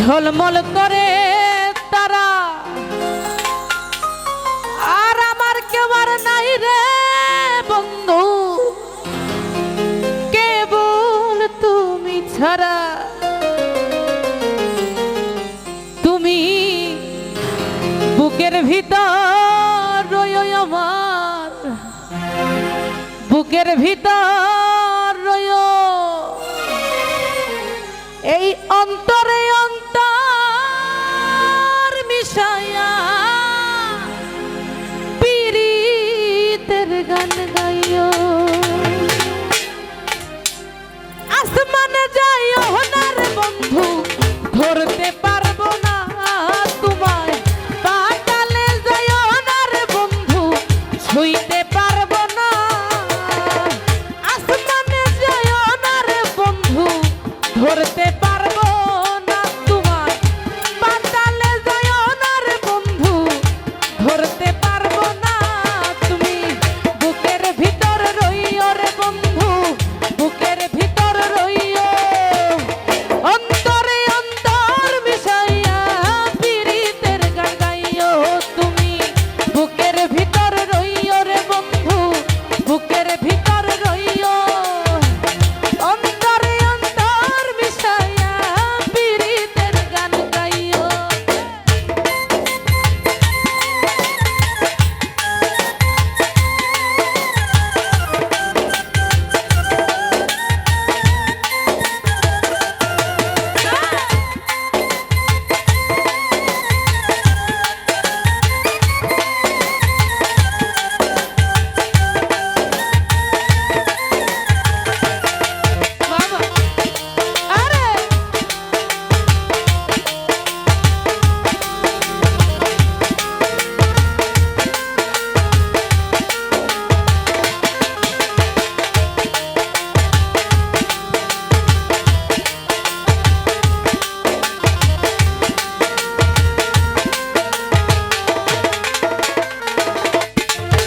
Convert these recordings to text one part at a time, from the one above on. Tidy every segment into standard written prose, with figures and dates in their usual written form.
ঝলমল করে তারা আর আমার কেউ আর নাই রে বন্ধু কেবল তুমি ছাড়া। তুমি বুকের ভিতর রয়ো আমার, বুকের ভিতর রয়ো এই অন্তরে অন্তর মিশায়া পীড়িতের গান গাইও। আসমানে যাইও না রে বন্ধু ধরতে পারবো না তোমায়, পাতালে যাইও না রে বন্ধু ছুঁইতে পারবো না। আসমানে যাইও না রে বন্ধু ধরতে পারবো না তোমায়, পাতালে যাইও না রে বন্ধু ধরতে পারবো না। তুমি বুকের ভিতর রইও রে বন্ধু, বুকের ভিতর রইও অন্তরে অন্তর মিশাইয়া পীড়িতের গান গাইও। তুমি বুকের ভিতর রইও রে বন্ধু, বুকের ভিতর রইও অন্তরে অন্তর মিশাইয়া পীড়িতের গান গাইও। বাবা আরে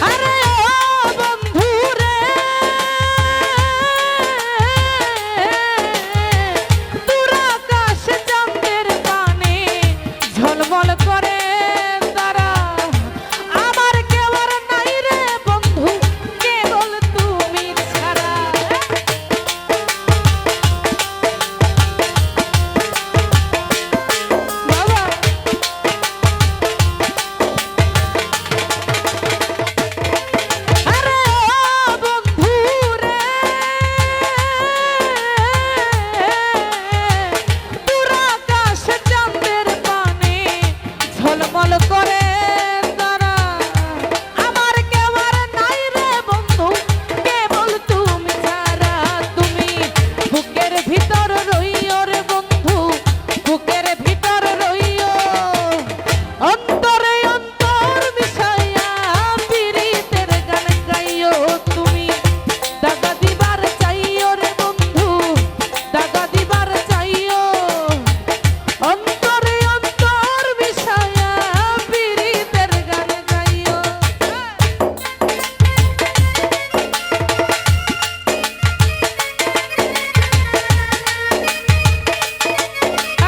আরে ও বন্ধু রে দূর আকাশে চাঁদের পানে ঝলমল করে তারা আমার কেউ আর নাই রে বন্ধু কেবল তুমি ছাড়া। বাবা আরে ও বন্ধু রে দূর আকাশে চাঁদের পানে ঝলমল করে তারা আমার কেউ আর নাই রে বন্ধু কেবল তুমি ছাড়া। তুমি বুকের ভিতর রইও রে বন্ধু, বুকের ভিতর রইও অন্তরে অন্তর মিশাইয়া পীড়িতের গান গাইও। তুমি দাগা দিবার চাইও রে বন্ধু, দাগা দিবার চাইও অন্তরে অন্তর মিশাইয়া পীড়িতের গান গাইও।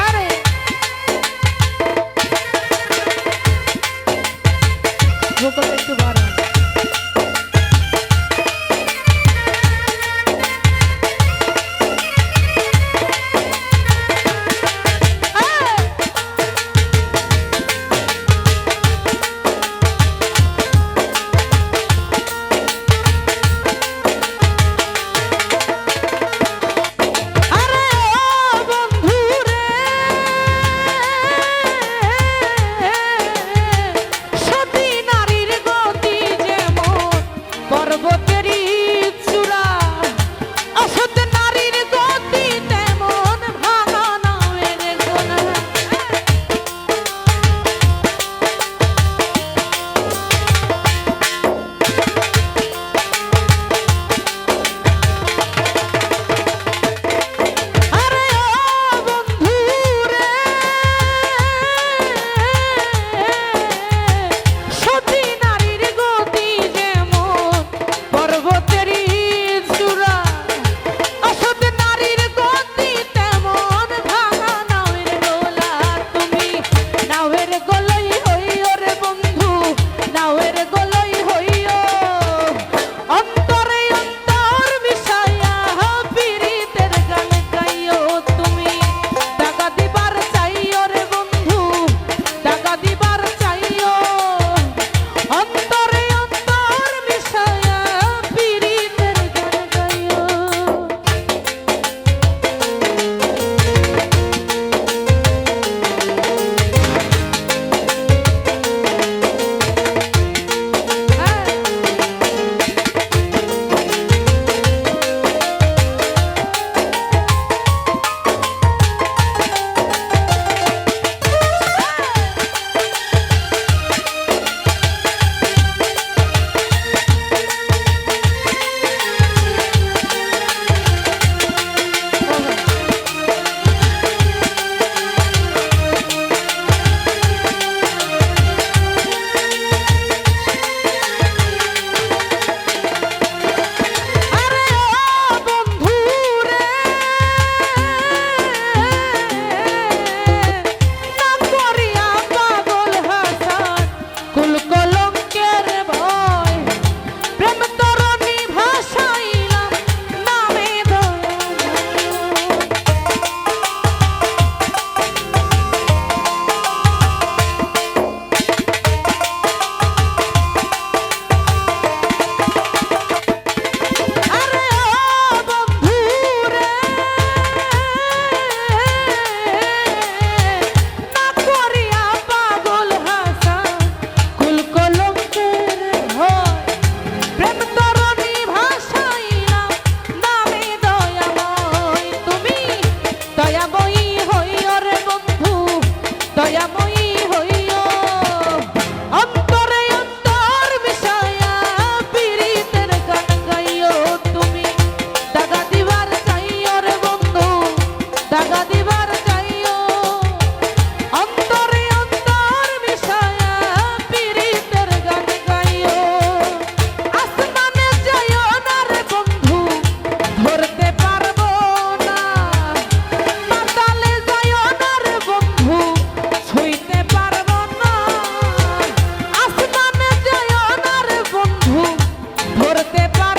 আরে ভোকালটা একটু বাড়ান। আরে ও বন্ধু রে সতী নারীর গতি যেমন পর্বতেরই চূড়া, অসৎ নারীর গতি তেমন ভাঙা নামের গোনা। আরে ও বন্ধু রে সতী নারীর গতি যেমন প্রেম তরণী ভাসাইলাম নামে দয়াময় তুমি দয়াময়ী হইও রে বন্ধু দয়াময়ী হইও অন্তরে অন্তর মিশায়া পীড়িতের গান গাইও তুমি দাগা দিবার চাইও রে বন্ধু দাগা দিবার চাইও অন্তরে অন্তর মিশায়া পীড়িতের গান গাইও আসমানে যাইও না রে বন্ধু ধরতে পারবো না পাতালে যাইও না রে বন্ধু ছুঁইতে পারবো না আসমানে যাইও না রে বন্ধু ধরতে পারবো